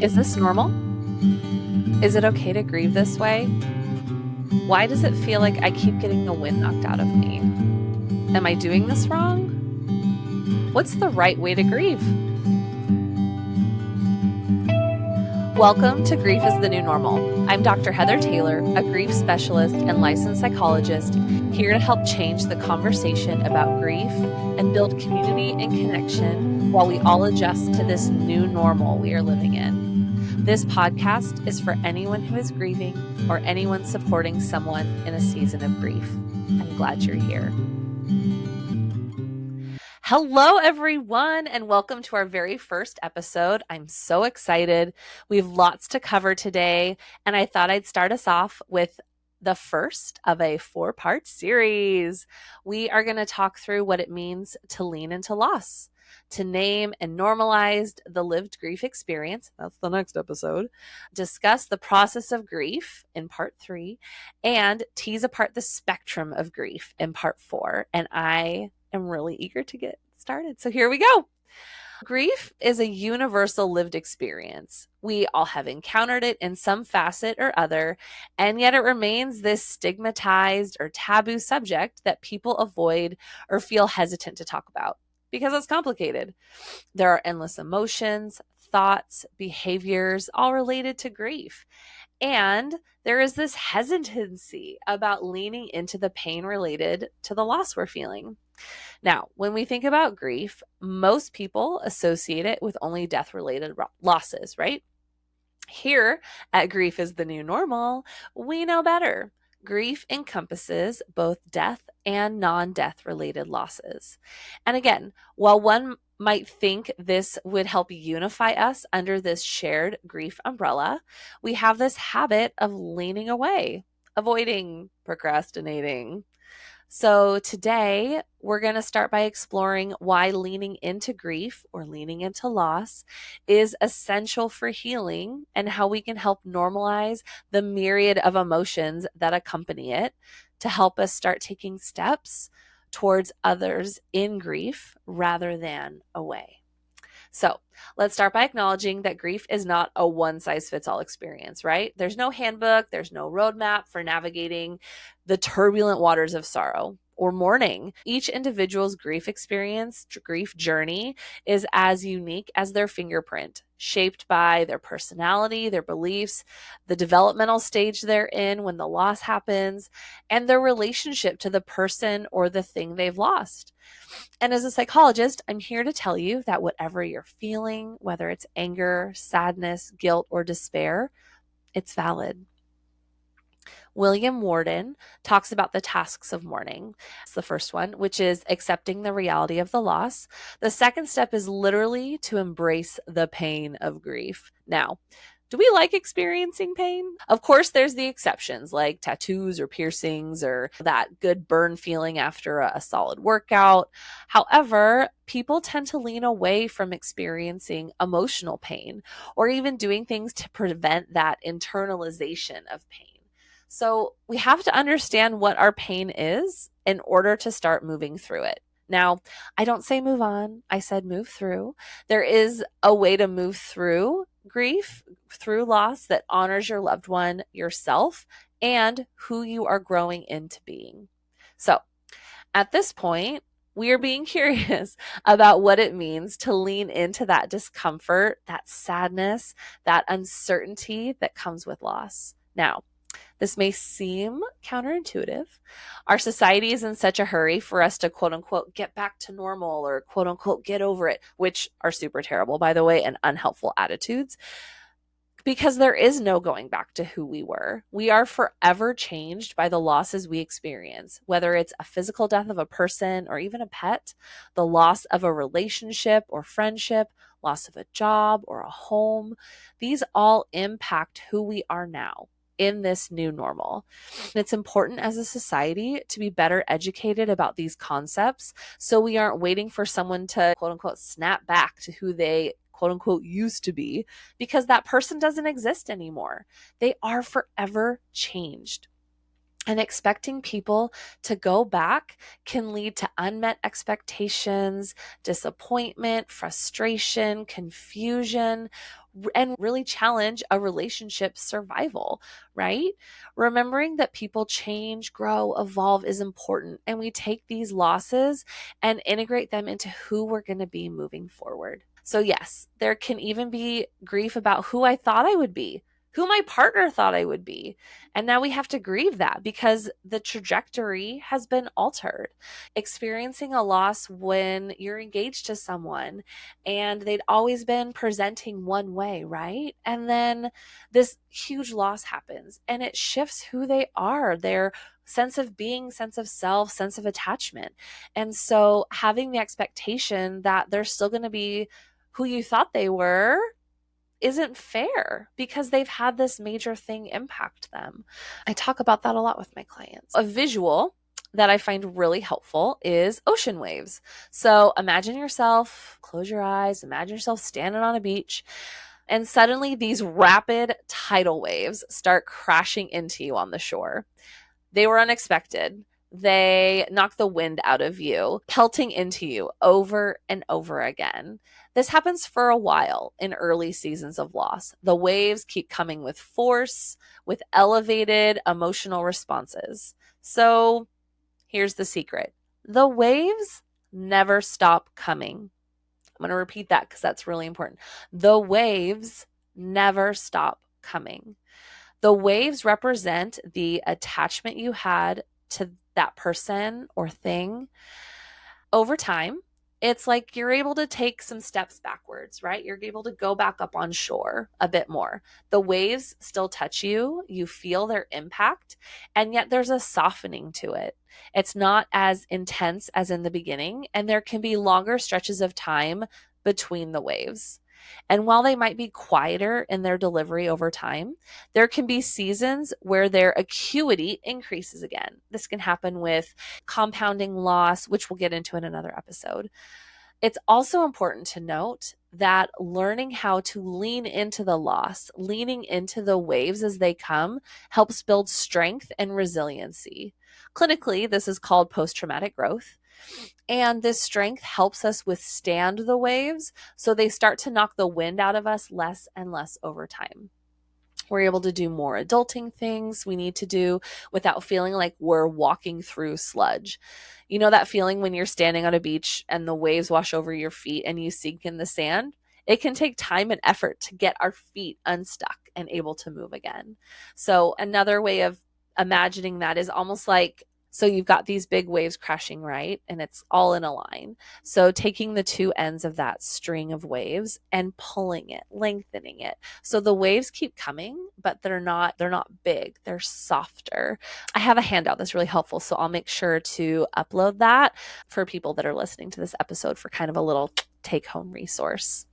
Is this normal? Is it okay to grieve this way? Why does it feel like I keep getting the wind knocked out of me? Am I doing this wrong? What's the right way to grieve? Welcome to Grief is the New Normal. I'm Dr. Heather Taylor, a grief specialist and licensed psychologist, here to help change the conversation about grief and build community and connection while we all adjust to this new normal we are living in. This podcast is for anyone who is grieving or anyone supporting someone in a season of grief. I'm glad you're here. Hello, everyone, and welcome to our very first episode. I'm so excited. We have lots to cover today, and I thought I'd start us off with the first of a 4-part series. We are going to talk through what it means to lean into loss, to name and normalize the lived grief experience. That's the next episode. Discuss the process of grief in part 3, and tease apart the spectrum of grief in part 4. And I am really eager to get started. So here we go. Grief is a universal lived experience. We all have encountered it in some facet or other, and yet it remains this stigmatized or taboo subject that people avoid or feel hesitant to talk about because it's complicated. There are endless emotions, thoughts, behaviors, all related to grief. And there is this hesitancy about leaning into the pain related to the loss we're feeling. Now, when we think about grief, most people associate it with only death-related losses, right? Here at Grief is the New Normal, we know better. Grief encompasses both death and non-death related losses. And again, while one might think this would help unify us under this shared grief umbrella, we have this habit of leaning away, avoiding, procrastinating. So today we're going to start by exploring why leaning into grief or leaning into loss is essential for healing and how we can help normalize the myriad of emotions that accompany it to help us start taking steps towards others in grief rather than away. So let's start by acknowledging that grief is not a one-size-fits-all experience, right? There's no handbook, there's no roadmap for navigating the turbulent waters of sorrow or mourning. Each individual's grief experience, grief journey is as unique as their fingerprint, shaped by their personality, their beliefs, the developmental stage they're in when the loss happens, and their relationship to the person or the thing they've lost. And as a psychologist, I'm here to tell you that whatever you're feeling, whether it's anger, sadness, guilt, or despair, it's valid. William Worden talks about the tasks of mourning. It's the first one, which is accepting the reality of the loss. The second step is literally to embrace the pain of grief. Now, do we like experiencing pain? Of course, there's the exceptions like tattoos or piercings or that good burn feeling after a solid workout. However, people tend to lean away from experiencing emotional pain or even doing things to prevent that internalization of pain. So we have to understand what our pain is in order to start moving through it. Now, I don't say move on. I said move through. There is a way to move through grief, through loss that honors your loved one, yourself, and who you are growing into being. So at this point, we are being curious about what it means to lean into that discomfort, that sadness, that uncertainty that comes with loss. Now, this may seem counterintuitive. Our society is in such a hurry for us to quote unquote get back to normal or quote unquote get over it, which are super terrible, by the way, and unhelpful attitudes, because there is no going back to who we were. We are forever changed by the losses we experience, whether it's a physical death of a person or even a pet, the loss of a relationship or friendship, loss of a job or a home. These all impact who we are now in this new normal. And it's important as a society to be better educated about these concepts so we aren't waiting for someone to quote unquote snap back to who they quote unquote used to be, because that person doesn't exist anymore. They are forever changed. And expecting people to go back can lead to unmet expectations, disappointment, frustration, confusion, and really challenge a relationship's survival, right? Remembering that people change, grow, evolve is important. And we take these losses and integrate them into who we're going to be moving forward. So, yes, there can even be grief about who I thought I would be, who my partner thought I would be. And now we have to grieve that because the trajectory has been altered. Experiencing a loss when you're engaged to someone and they'd always been presenting one way, right? And then this huge loss happens and it shifts who they are, their sense of being, sense of self, sense of attachment. And so having the expectation that they're still going to be who you thought they were isn't fair because they've had this major thing impact them. I talk about that a lot with my clients. A visual that I find really helpful is ocean waves. So imagine yourself, close your eyes, imagine yourself standing on a beach, and suddenly these rapid tidal waves start crashing into you on the shore. They were unexpected. They knock the wind out of you, pelting into you over and over again. This happens for a while in early seasons of loss. The waves keep coming with force, with elevated emotional responses. So here's the secret: the waves never stop coming. I'm going to repeat that because that's really important. The waves never stop coming. The waves represent the attachment you had to that person or thing over time. It's like you're able to take some steps backwards, right? You're able to go back up on shore a bit more. The waves still touch you, you feel their impact, and yet there's a softening to it. It's not as intense as in the beginning, and there can be longer stretches of time between the waves. And while they might be quieter in their delivery over time, there can be seasons where their acuity increases again. This can happen with compounding loss, which we'll get into in another episode. It's also important to note that learning how to lean into the loss, leaning into the waves as they come, helps build strength and resiliency. Clinically, this is called post traumatic growth. And this strength helps us withstand the waves, so they start to knock the wind out of us less and less over time. We're able to do more adulting things we need to do without feeling like we're walking through sludge. You know that feeling when you're standing on a beach and the waves wash over your feet and you sink in the sand? It can take time and effort to get our feet unstuck and able to move again. So, another way of imagining that is almost like, so you've got these big waves crashing, right? And it's all in a line. So taking the two ends of that string of waves and pulling it, lengthening it. So the waves keep coming, but they're not big. They're softer. I have a handout that's really helpful, so I'll make sure to upload that for people that are listening to this episode for kind of a little take-home resource.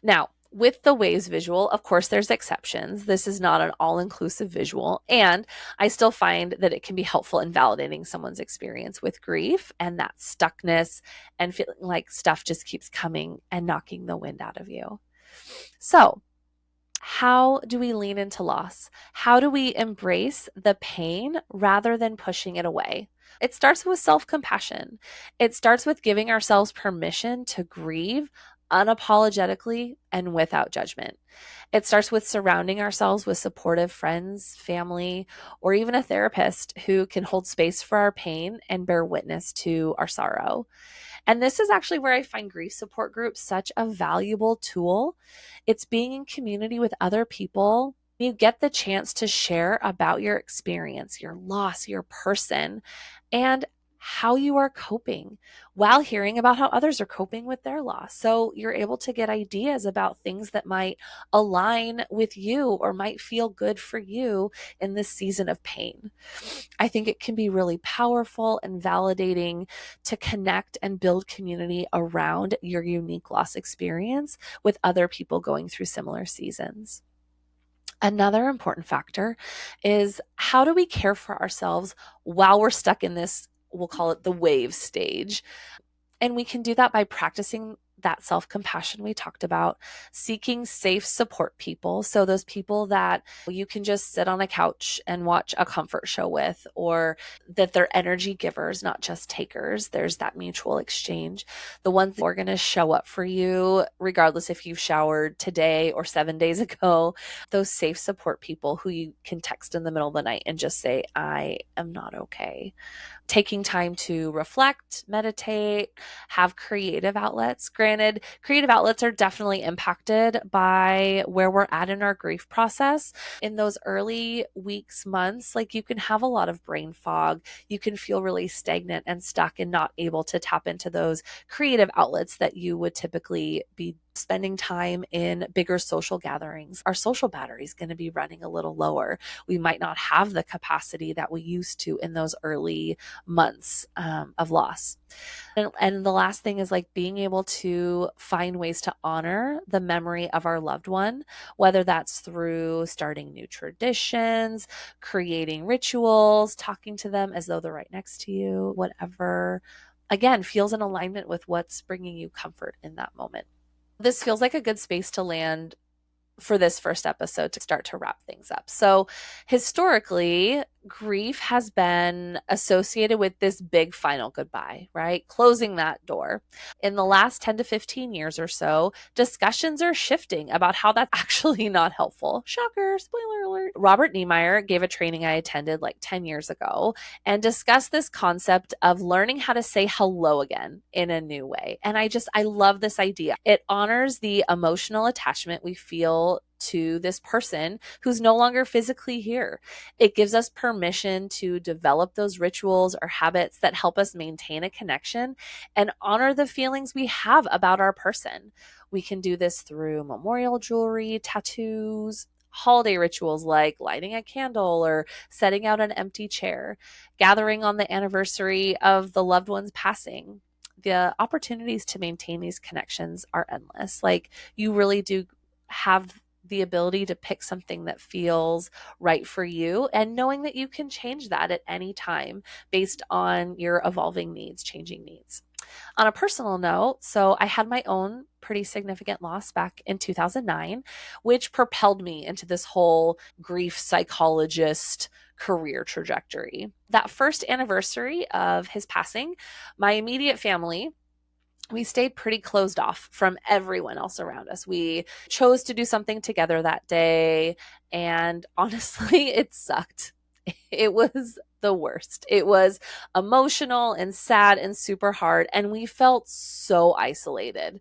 Now, with the waves visual, of course, there's exceptions. This is not an all-inclusive visual, and I still find that it can be helpful in validating someone's experience with grief and that stuckness and feeling like stuff just keeps coming and knocking the wind out of you. So, how do we lean into loss? How do we embrace the pain rather than pushing it away? It starts with self-compassion. It starts with giving ourselves permission to grieve unapologetically and without judgment. It starts with surrounding ourselves with supportive friends, family, or even a therapist who can hold space for our pain and bear witness to our sorrow. And this is actually where I find grief support groups such a valuable tool. It's being in community with other people. You get the chance to share about your experience, your loss, your person, and how you are coping while hearing about how others are coping with their loss. So you're able to get ideas about things that might align with you or might feel good for you in this season of pain. I think it can be really powerful and validating to connect and build community around your unique loss experience with other people going through similar seasons. Another important factor is, how do we care for ourselves while we're stuck in this, we'll call it the wave stage? And we can do that by practicing that self-compassion we talked about, seeking safe support people. So those people that you can just sit on a couch and watch a comfort show with, or that they're energy givers, not just takers. There's that mutual exchange. The ones that are going to show up for you, regardless if you've showered today or 7 days ago, those safe support people who you can text in the middle of the night and just say, I am not okay. Taking time to reflect, meditate, have creative outlets. Granted, creative outlets are definitely impacted by where we're at in our grief process. In those early weeks, months, like you can have a lot of brain fog. You can feel really stagnant and stuck and not able to tap into those creative outlets that you would typically be spending time in bigger social gatherings. Our social battery is going to be running a little lower. We might not have the capacity that we used to in those early months of loss. And the last thing is like being able to find ways to honor the memory of our loved one, whether that's through starting new traditions, creating rituals, talking to them as though they're right next to you, whatever, again, feels in alignment with what's bringing you comfort in that moment. This feels like a good space to land for this first episode to start to wrap things up. So, historically, grief has been associated with this big final goodbye, right? Closing that door. In the last 10 to 15 years or so, discussions are shifting about how that's actually not helpful. Shocker, spoiler alert. Robert Niemeyer gave a training I attended like 10 years ago and discussed this concept of learning how to say hello again in a new way. And I love this idea. It honors the emotional attachment we feel to this person who's no longer physically here. It gives us permission to develop those rituals or habits that help us maintain a connection and honor the feelings we have about our person. We can do this through memorial jewelry, tattoos, holiday rituals like lighting a candle or setting out an empty chair, gathering on the anniversary of the loved one's passing. The opportunities to maintain these connections are endless. Like, you really do have the ability to pick something that feels right for you, and knowing that you can change that at any time based on your evolving needs, changing needs. On a personal note, so I had my own pretty significant loss back in 2009, which propelled me into this whole grief psychologist career trajectory. That first anniversary of his passing, my immediate family, we stayed pretty closed off from everyone else around us. We chose to do something together that day, and honestly, it sucked. It was the worst. It was emotional and sad and super hard, and we felt so isolated.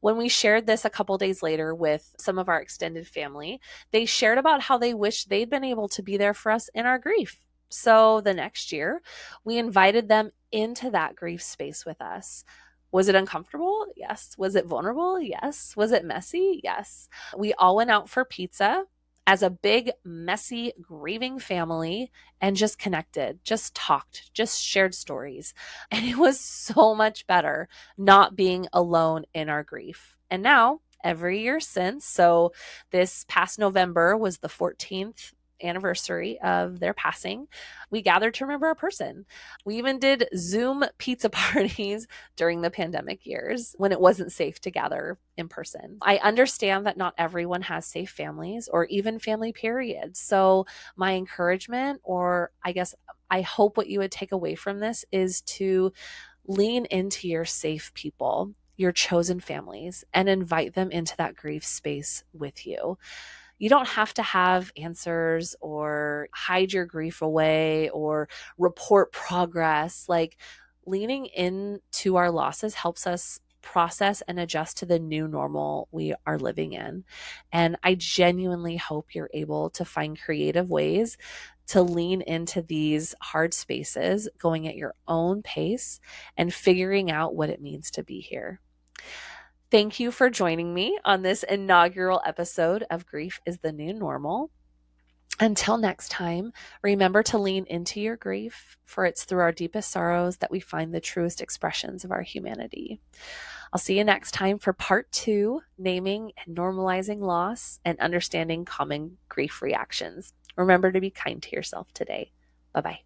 When we shared this a couple days later with some of our extended family, they shared about how they wished they'd been able to be there for us in our grief. So the next year, we invited them into that grief space with us. Was it uncomfortable? Yes. Was it vulnerable? Yes. Was it messy? Yes. We all went out for pizza as a big, messy, grieving family and just connected, just talked, just shared stories. And it was so much better not being alone in our grief. And now, every year since, so this past November was the 14th anniversary of their passing, we gathered to remember a person. We even did Zoom pizza parties during the pandemic years when it wasn't safe to gather in person. I understand that not everyone has safe families or even family periods. So my encouragement, or I guess I hope what you would take away from this, is to lean into your safe people, your chosen families, and invite them into that grief space with you. You don't have to have answers or hide your grief away or report progress. Like, leaning into our losses helps us process and adjust to the new normal we are living in. And I genuinely hope you're able to find creative ways to lean into these hard spaces, going at your own pace and figuring out what it means to be here. Thank you for joining me on this inaugural episode of Grief is the New Normal. Until next time, remember to lean into your grief, for it's through our deepest sorrows that we find the truest expressions of our humanity. I'll see you next time for part 2, naming and normalizing loss and understanding common grief reactions. Remember to be kind to yourself today. Bye-bye.